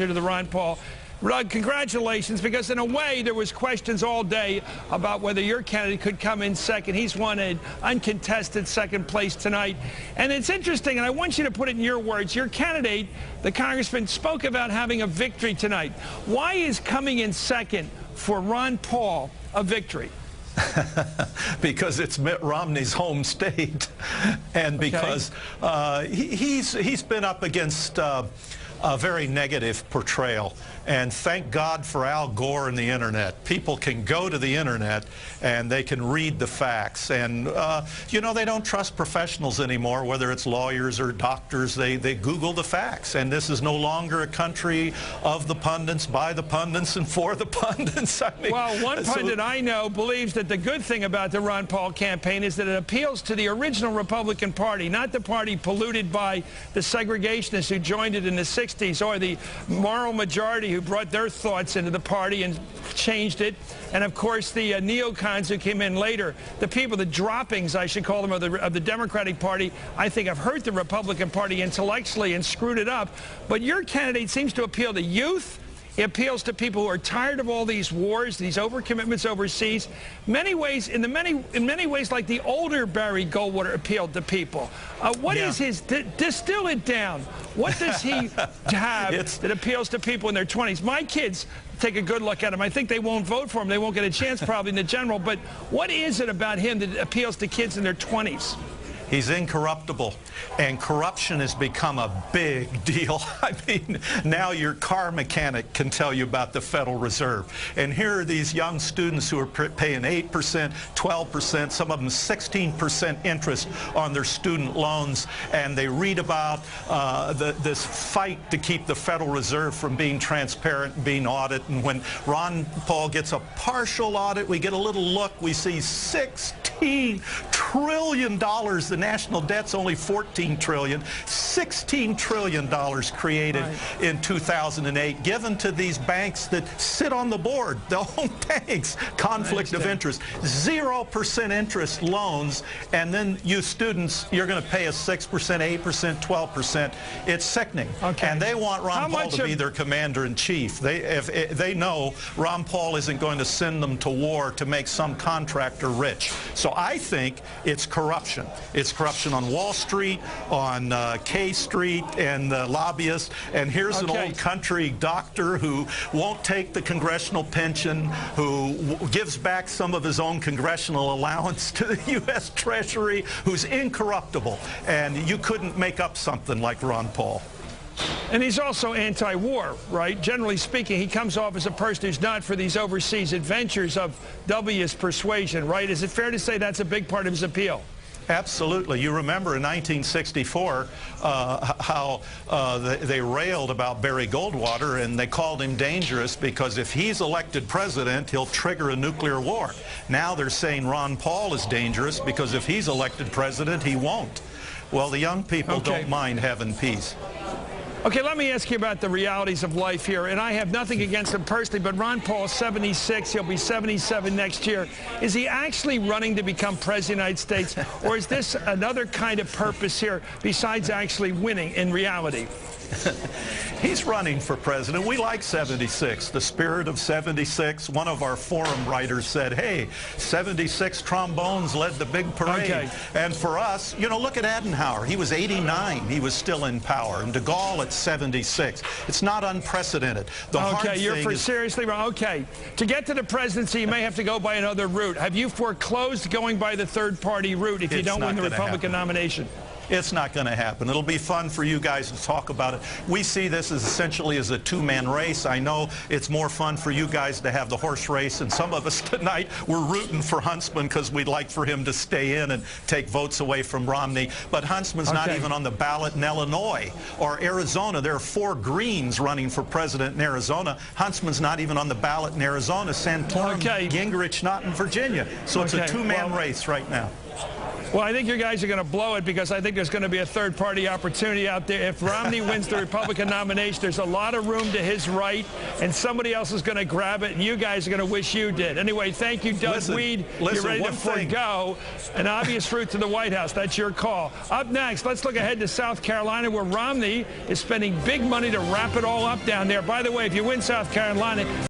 to the Ron Paul. Rod, congratulations, because in a way there was questions all day about whether your candidate could come in second. He's won an uncontested second place tonight. And it's interesting, and I want you to put it in your words. Your candidate, the congressman, spoke about having a victory tonight. Why is coming in second for Ron Paul a victory? Because it's Mitt Romney's home state, and because he's been up against a very negative portrayal. And thank God for Al Gore and the internet. People can go to the internet and they can read the facts. And, you know, they don't trust professionals anymore, whether it's lawyers or doctors. They Google the facts. And this is no longer a country of the pundits, by the pundits, and for the pundits. I mean, well, one pundit I know believes that the good thing about the Ron Paul campaign is that it appeals to the original Republican Party, not the party polluted by the segregationists who joined it in the 60s, or the moral majority who brought their thoughts into the party and changed it. And, of course, the neocons who came in later, the people, the droppings, I should call them, of the Democratic Party, I think have hurt the Republican Party intellectually and screwed it up. But your candidate seems to appeal to youth. It appeals to people who are tired of all these wars, these overcommitments overseas. In many ways, like the older Barry Goldwater appealed to people. What is his, distill it down. What does he have that appeals to people in their 20s? My kids take a good look at him. I think they won't vote for him. They won't get a chance probably in the general. But what is it about him that appeals to kids in their 20s? He's incorruptible, and corruption has become a big deal. I mean, now your car mechanic can tell you about the Federal Reserve. And here are these young students who are paying 8%, 12%, some of them 16% interest on their student loans, and they read about this fight to keep the Federal Reserve from being transparent and being audited. And when Ron Paul gets a partial audit, we get a little look, we see $16 trillion. The national debt's only $14 trillion. $16 trillion created in 2008, given to these banks that sit on the board, their own banks. Conflict of interest. 0% interest loans, and then you students, you're going to pay a 6%, 8%, 12%. It's sickening. And they want Ron Paul to be their commander-in-chief. They know Ron Paul isn't going to send them to war to make some contractor rich. So I think it's corruption. It's corruption on Wall Street, on K Street, and the lobbyists. And here's an old country doctor who won't take the congressional pension, who gives back some of his own congressional allowance to the U.S. Treasury, who's incorruptible. And you couldn't make up something like Ron Paul. And he's also anti-war, right? Generally speaking, he comes off as a person who's not for these overseas adventures of W's persuasion, right? Is it fair to say that's a big part of his appeal? Absolutely. You remember in 1964 how they railed about Barry Goldwater, and they called him dangerous because if he's elected president, he'll trigger a nuclear war. Now they're saying Ron Paul is dangerous because if he's elected president, he won't. Well, the young people don't mind having peace. Okay, let me ask you about the realities of life here. And I have nothing against him personally, but Ron Paul's 76. He'll be 77 next year. Is he actually running to become president of the United States, or is this another kind of purpose here besides actually winning in reality? He's running for president. We like 76, the spirit of 76. One of our forum writers said, hey, 76 trombones led the big parade. And for us, you know, look at Adenauer. He was 89. He was still in power. And de Gaulle at 76. It's not unprecedented. The hard thing you're seriously wrong. Okay, to get to the presidency, you may have to go by another route. Have you foreclosed going by the third-party route if you don't win the Republican nomination? It's not going to happen. It'll be fun for you guys to talk about it. We see this as essentially as a two-man race. I know it's more fun for you guys to have the horse race, and some of us tonight we're rooting for Huntsman because we'd like for him to stay in and take votes away from Romney. But Huntsman's not even on the ballot in Illinois or Arizona. There are 4 Greens running for president in Arizona. Huntsman's not even on the ballot in Arizona. Santorum, Gingrich not in Virginia. So it's a two-man race right now. Well, I think you guys are going to blow it because I think there's going to be a third-party opportunity out there. If Romney wins the Republican nomination, there's a lot of room to his right, and somebody else is going to grab it, and you guys are going to wish you did. Anyway, thank you, Doug Wead. You're ready to forego an obvious route to the White House. That's your call. Up next, let's look ahead to South Carolina, where Romney is spending big money to wrap it all up down there. By the way, if you win South Carolina,